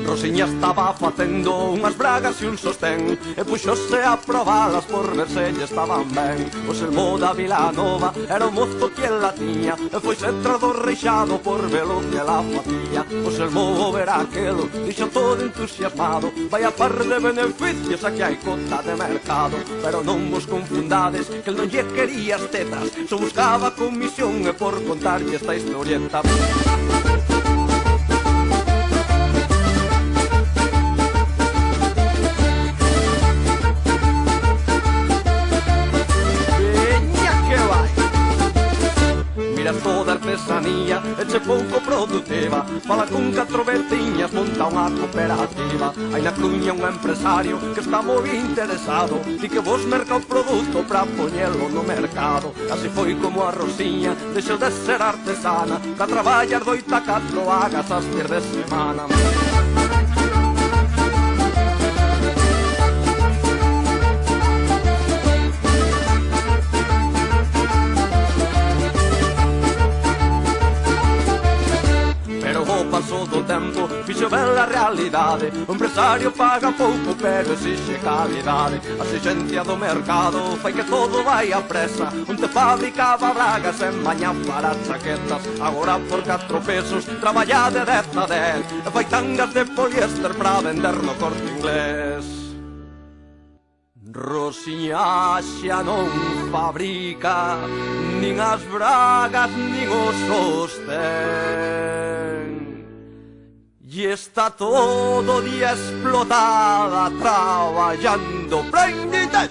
Rosiña estaba facendo unhas bragas e un sostén e puxose a probalas por ver se lle estaban ben. O Selmo da Vilanova era o mozo que ela tiña e foise trado reixado por velo que ela facía. O Selmo verá aquelo, dixo todo entusiasmado: vai a par de beneficios, aquí hai cota de mercado. Pero non vos confundades, que el non lle quería as tetas, só buscaba comisión e por contarlle esta historieta. Toda artesanía e che pouco produtiva, fala con 4 veciñas, monta unha cooperativa. Hai na Coruña un empresario que está moi interesado e que vos merca o produto pra poñelo no mercado. Así foi como a Rosiña deixou de ser artesana pra traballar de 8 a 4 agas as fines de semana. Paso do tempo, fixo ben a realidade. O empresario paga pouco, pero exixe calidade. A exigencia do mercado fai que todo vai a presa. Onte fabricaba bragas e mañá para chaquetas, agora por 4 pesos traballa de 10 a 10 e fai tangas de poliéster pra vender no Corte Inglés. Rosiña xa non fabrica nin as bragas nin os sostén, y está todo día explotada trabajando pra Inditex.